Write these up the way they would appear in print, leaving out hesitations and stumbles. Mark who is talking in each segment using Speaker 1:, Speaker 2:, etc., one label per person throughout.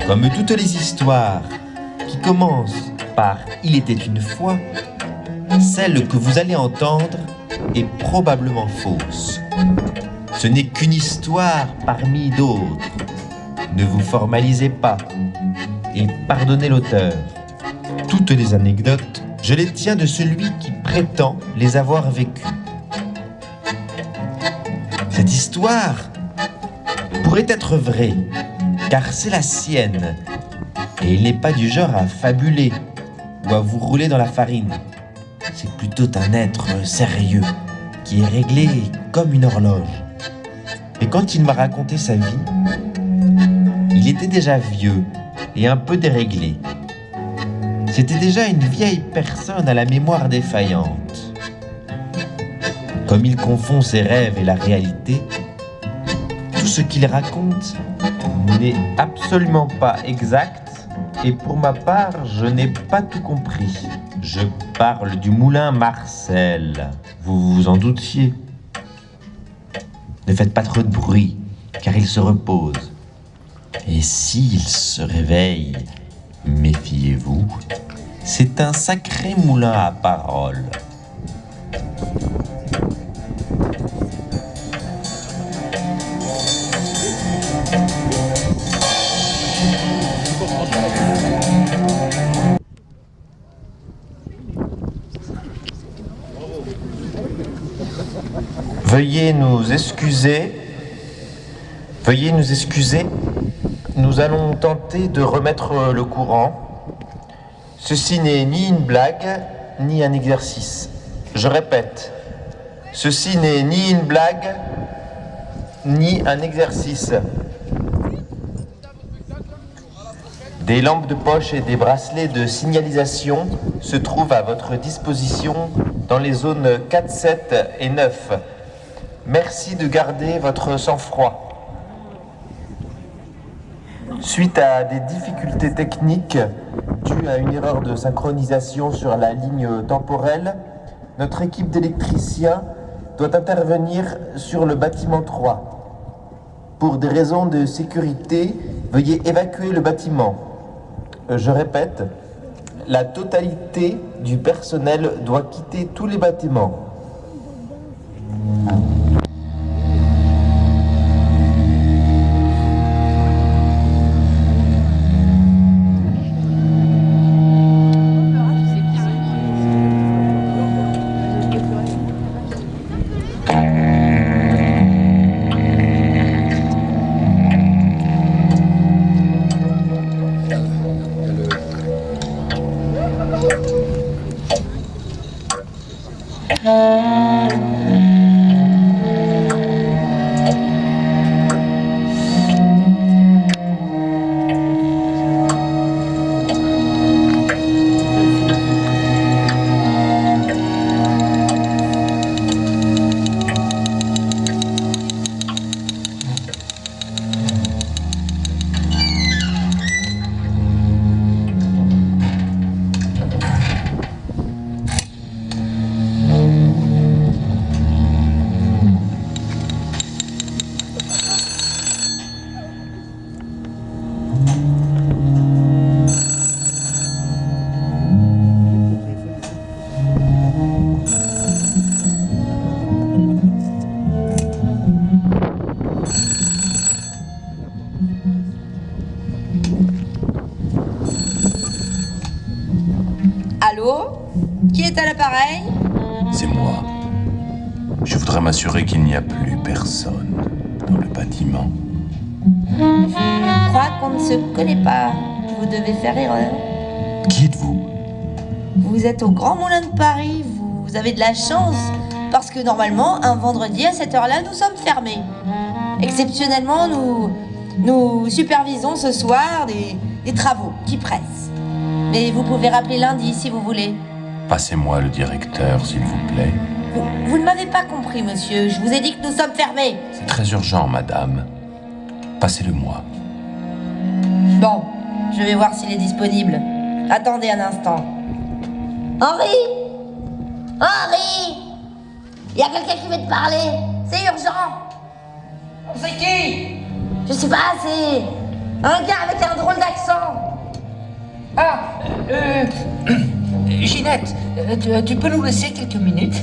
Speaker 1: Comme toutes les histoires qui commencent par « Il était une fois », celle que vous allez entendre est probablement fausse. Ce n'est qu'une histoire parmi d'autres. Ne vous formalisez pas et pardonnez l'auteur. Toutes les anecdotes, je les tiens de celui qui prétend les avoir vécues. Cette histoire pourrait être vraie, car c'est la sienne, et il n'est pas du genre à fabuler ou à vous rouler dans la farine. C'est plutôt un être sérieux, qui est réglé comme une horloge. Et quand il m'a raconté sa vie, il était déjà vieux et un peu déréglé. C'était déjà une vieille personne à la mémoire défaillante. Comme il confond ses rêves et la réalité, tout ce qu'il raconte n'est absolument pas exact, et pour ma part, je n'ai pas tout compris. Je parle du moulin Marcel, vous vous en doutiez. Ne faites pas trop de bruit, car il se repose. Et s'il se réveille, méfiez-vous, c'est un sacré moulin à paroles. Veuillez nous excuser, nous allons tenter de remettre le courant. Ceci n'est ni une blague, ni un exercice. Je répète, ceci n'est ni une blague, ni un exercice. Des lampes de poche et des bracelets de signalisation se trouvent à votre disposition dans les zones 4, 7 et 9. Merci de garder votre sang-froid. Suite à des difficultés techniques dues à une erreur de synchronisation sur la ligne temporelle, notre équipe d'électriciens doit intervenir sur le bâtiment 3. Pour des raisons de sécurité, veuillez évacuer le bâtiment. Je répète, la totalité du personnel doit quitter tous les bâtiments.
Speaker 2: Allô ? Qui est à l'appareil ?
Speaker 3: C'est moi. Je voudrais m'assurer qu'il n'y a plus personne dans le bâtiment.
Speaker 2: Je crois qu'on ne se connaît pas. Vous devez faire erreur.
Speaker 3: Qui êtes-vous ?
Speaker 2: Vous êtes au Grand Moulin de Paris. Vous avez de la chance. Parce que normalement, un vendredi à cette heure-là, nous sommes fermés. Exceptionnellement, nous supervisons ce soir des travaux qui pressent. Mais vous pouvez rappeler lundi si vous voulez.
Speaker 3: Passez-moi le directeur, s'il vous plaît.
Speaker 2: Vous ne m'avez pas compris, monsieur. Je vous ai dit que nous sommes fermés.
Speaker 3: C'est très urgent, madame. Passez-le-moi.
Speaker 2: Bon, je vais voir s'il est disponible. Attendez un instant. Henri ! Henri ! Il y a quelqu'un qui veut te parler. C'est urgent.
Speaker 4: C'est qui ?
Speaker 2: Je sais pas, Un gars avec un drôle d'accent.
Speaker 4: Ah, Ginette, tu peux nous laisser quelques minutes?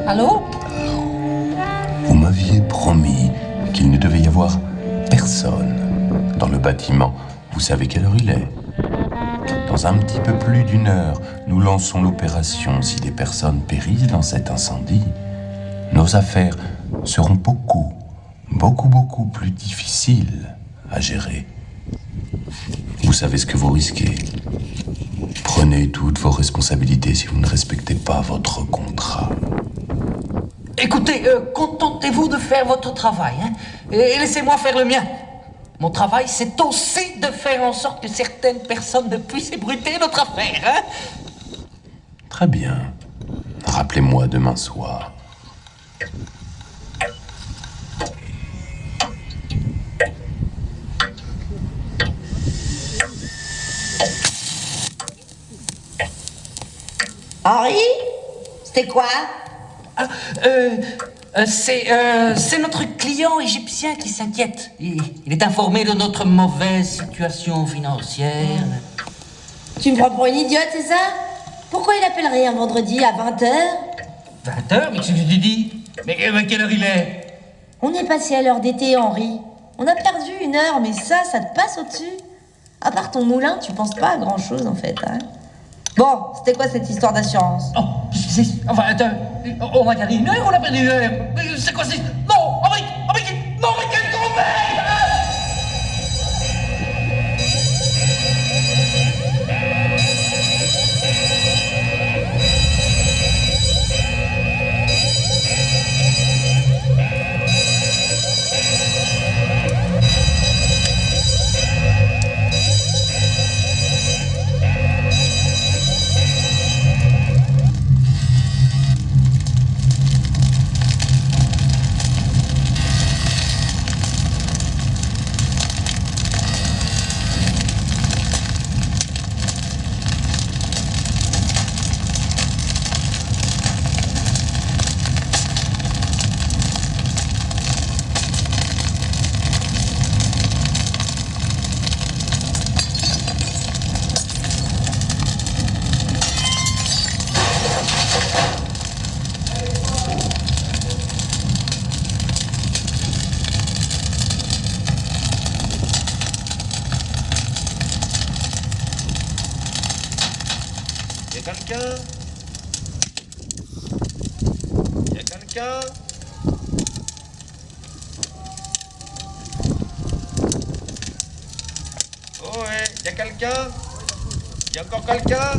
Speaker 4: Allô?
Speaker 3: Vous m'aviez promis qu'il ne devait y avoir personne dans le bâtiment. Vous savez quelle heure il est? Dans un petit peu plus d'1 heure, nous lançons l'opération. Si des personnes périssent dans cet incendie, nos affaires seront beaucoup plus difficiles à gérer. Vous savez ce que vous risquez. Prenez toutes vos responsabilités si vous ne respectez pas votre contrat.
Speaker 4: Écoutez, contentez-vous de faire votre travail, hein, et laissez-moi faire le mien. Mon travail, c'est aussi de faire en sorte que certaines personnes ne puissent ébruiter notre affaire, hein.
Speaker 3: Très bien. Rappelez-moi demain soir.
Speaker 2: Henri? C'était quoi?
Speaker 4: C'est notre client égyptien qui s'inquiète. Il est informé de notre mauvaise situation financière.
Speaker 2: Tu me prends pour une idiote, c'est ça? Pourquoi il appellerait un vendredi à 20h?
Speaker 4: 20h? Mais qu'est-ce que tu dis? Mais quelle heure il est?
Speaker 2: On est passé à l'heure d'été, Henri. On a perdu 1 heure, mais ça te passe au-dessus. À part ton moulin, tu penses pas à grand-chose, en fait, hein? Bon, c'était quoi cette histoire d'assurance?
Speaker 4: Oh, enfin, attends, on a gagné 1 heure, on a perdu 1 heure. C'est quoi, c'est... Non, Henri, non, mais quelle grosse-mère!
Speaker 1: Y'a quelqu'un? Oh ouais, y'a quelqu'un? Y'a encore quelqu'un?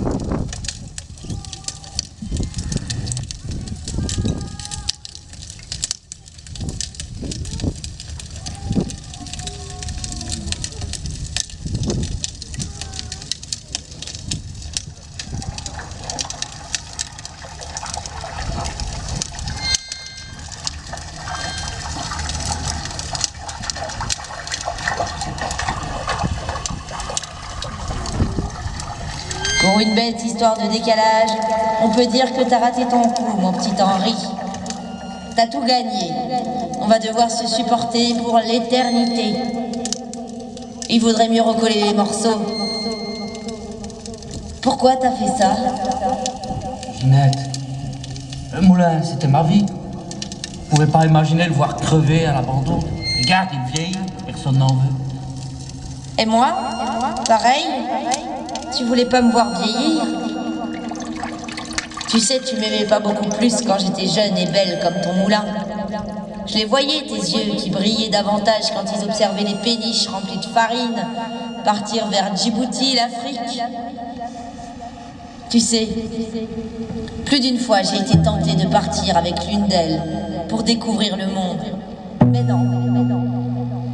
Speaker 2: Pour une bête histoire de décalage, on peut dire que t'as raté ton coup, mon petit Henri. T'as tout gagné. On va devoir se supporter pour l'éternité. Il vaudrait mieux recoller les morceaux. Pourquoi t'as fait ça?
Speaker 4: Ginette, le moulin, c'était ma vie. Vous pouvez pas imaginer le voir crever à l'abandon. Regarde, il vieillit, personne n'en veut.
Speaker 2: Et moi? Pareil? Tu voulais pas me voir vieillir? Tu sais, tu m'aimais pas beaucoup plus quand j'étais jeune et belle comme ton moulin. Je les voyais, tes yeux, qui brillaient davantage quand ils observaient les péniches remplies de farine partir vers Djibouti, l'Afrique. Tu sais, plus d'une fois j'ai été tentée de partir avec l'une d'elles pour découvrir le monde. Mais non.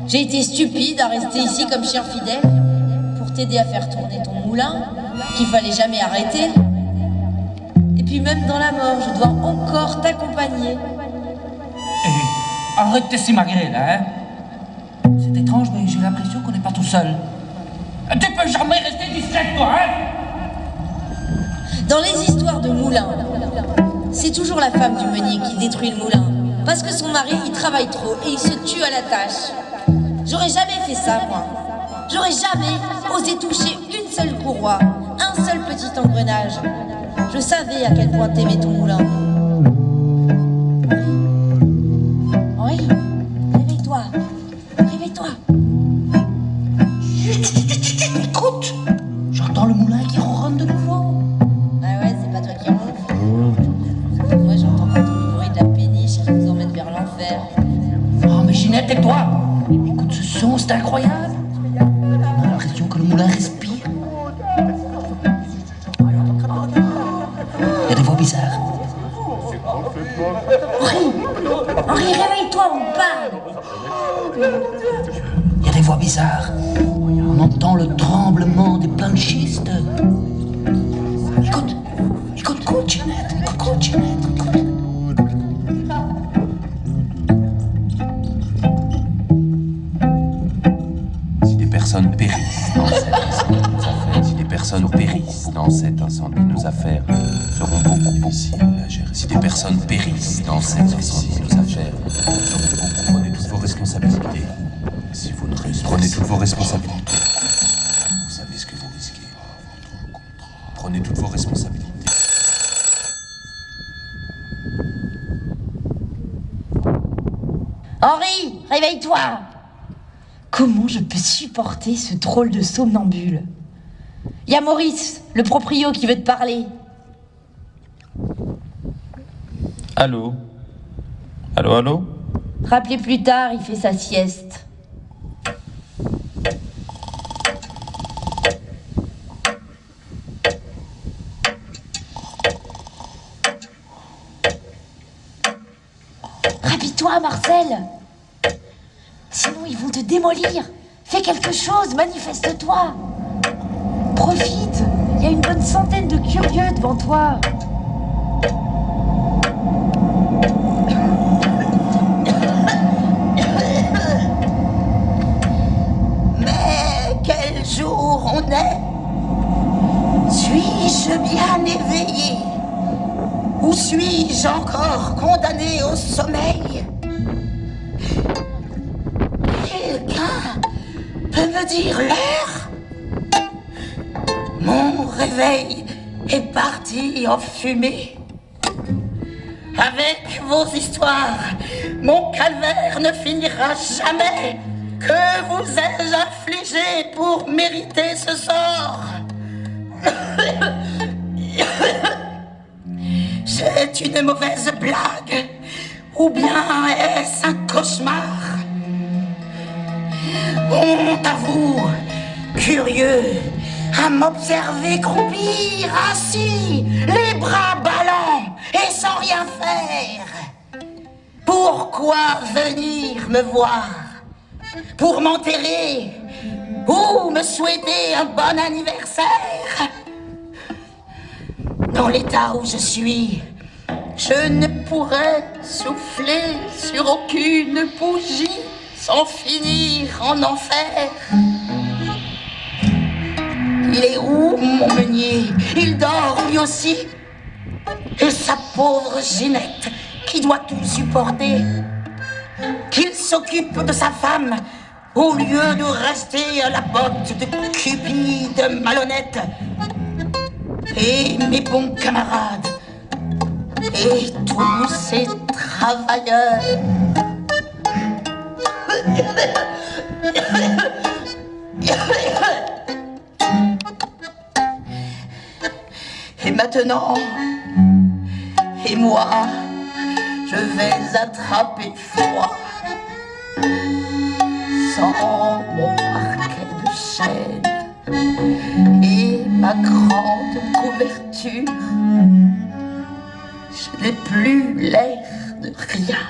Speaker 2: J'ai été stupide à rester ici comme chien fidèle pour t'aider à faire tourner ton moulin, qu'il fallait jamais arrêter. Et puis même dans la mort, je dois encore t'accompagner.
Speaker 4: Arrête de s'imagrer, là, hein. C'est étrange, mais j'ai l'impression qu'on n'est pas tout seul. Tu peux jamais rester discrète, toi, hein.
Speaker 2: Dans les histoires de moulins, c'est toujours la femme du meunier qui détruit le moulin. Parce que son mari, il travaille trop et il se tue à la tâche. J'aurais jamais fait ça, moi. J'aurais jamais osé toucher une seule courroie, un seul petit engrenage. Je savais à quel point t'aimais ton moulin. Henri, réveille-toi. Réveille-toi.
Speaker 4: Écoute, j'entends le moulin qui ronronne de nouveau.
Speaker 2: Ah ouais, c'est pas toi qui ronfle. Moi, j'entends pas tout le bruit de la péniche qui nous emmène vers l'enfer.
Speaker 4: Oh, mais Ginette, et toi? Écoute ce son, c'est incroyable. On a l'impression que le moulin respire. Il y a des voix bizarres.
Speaker 2: Henri, réveille-toi, on parle.
Speaker 4: Il y a des voix bizarres. On entend le tremblement des planchistes. Écoute, écoute, Ginette, écoute, Ginette, écoute.
Speaker 3: Si des personnes périssent dans cet incendie, nos affaires, si des personnes périssent dans cet incendie, nos affaires seront beaucoup difficiles à gérer. Si des personnes périssent dans cet incendie, nos affaires seront beaucoup. Prenez toutes vos responsabilités. Si vous ne prenez toutes vos responsabilités, vous savez ce que vous risquez. Prenez toutes vos responsabilités.
Speaker 2: Henri, réveille-toi. Comment je peux supporter ce drôle de somnambule? Y a Maurice, le proprio, qui veut te parler.
Speaker 1: Allô? Allô, allô?
Speaker 2: Rappelez plus tard, il fait sa sieste. Rapide-toi, Marcel. Sinon, ils vont te démolir. Fais quelque chose, manifeste-toi. Profite, il y a une bonne centaine de curieux devant toi.
Speaker 5: Mais quel jour on est? Suis-je bien éveillé? Ou suis-je encore condamné au sommeil? Quelqu'un peut me dire l'heure? Mon réveil est parti en fumée. Avec vos histoires, mon calvaire ne finira jamais. Que vous ai-je affligé pour mériter ce sort? C'est une mauvaise blague, ou bien est-ce un cauchemar? Honte à vous, curieux, à m'observer croupir assis, les bras ballants et sans rien faire. Pourquoi venir me voir? Pour m'enterrer ou me souhaiter un bon anniversaire? Dans l'état où je suis, je ne pourrais souffler sur aucune bougie sans finir en enfer. Il est où, mon meunier? Il dort lui aussi. Et sa pauvre Ginette, qui doit tout supporter. Qu'il s'occupe de sa femme, au lieu de rester à la botte de Cupide malhonnête. Et mes bons camarades, et tous ces travailleurs. Et maintenant, et moi, je vais attraper froid. Sans mon parquet de chêne et ma grande couverture, je n'ai plus l'air de rien.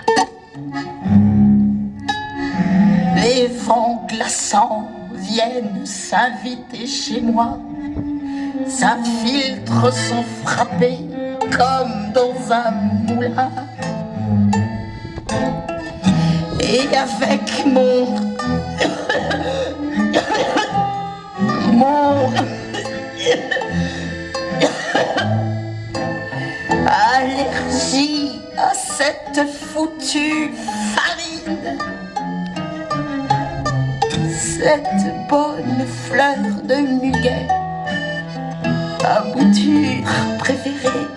Speaker 5: Les vents glaçants viennent s'inviter chez moi, s'infiltrent sans frapper comme dans un moulin. Et avec mon allergie à cette foutue farine, cette bonne fleur de muguet, ma bouture préférée.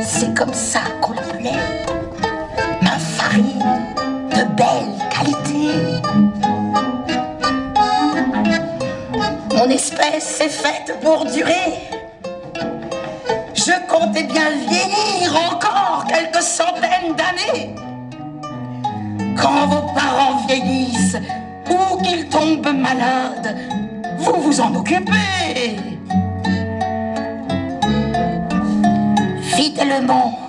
Speaker 5: C'est comme ça qu'on l'appelait, ma farine de belle qualité. Mon espèce est faite pour durer. Je comptais bien vieillir encore quelques centaines d'années. Quand vos parents vieillissent ou qu'ils tombent malades, vous vous en occupez. Fidèlement,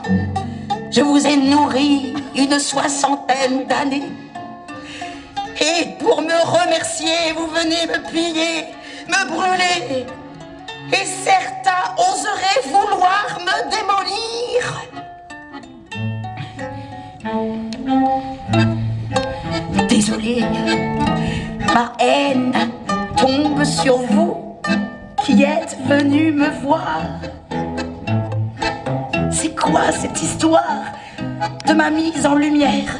Speaker 5: je vous ai nourri une 60aine d'années. Et pour me remercier, vous venez me piller, me brûler. Et certains oseraient vouloir me démolir. Désolé, ma haine tombe sur vous qui êtes venus me voir. C'est quoi cette histoire de ma mise en lumière?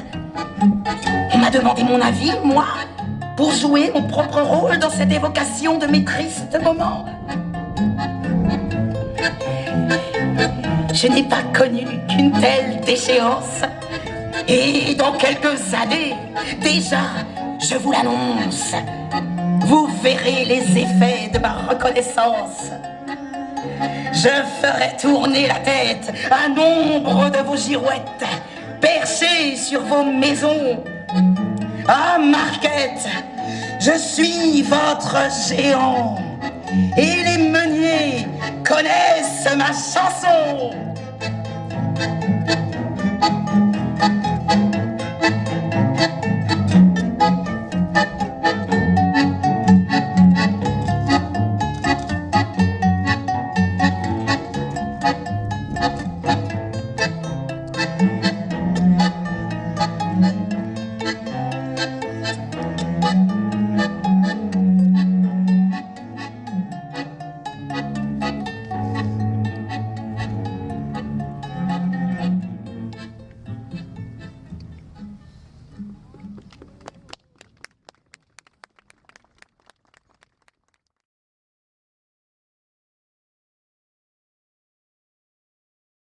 Speaker 5: On m'a demandé mon avis, moi, pour jouer mon propre rôle dans cette évocation de mes tristes moments. Je n'ai pas connu qu'une telle déchéance. Et dans quelques années, déjà, je vous l'annonce, vous verrez les effets de ma reconnaissance. Je ferai tourner la tête à nombre de vos girouettes, perchées sur vos maisons. Ah, Marquette, je suis votre géant. Et les meuniers connaissent ma chanson.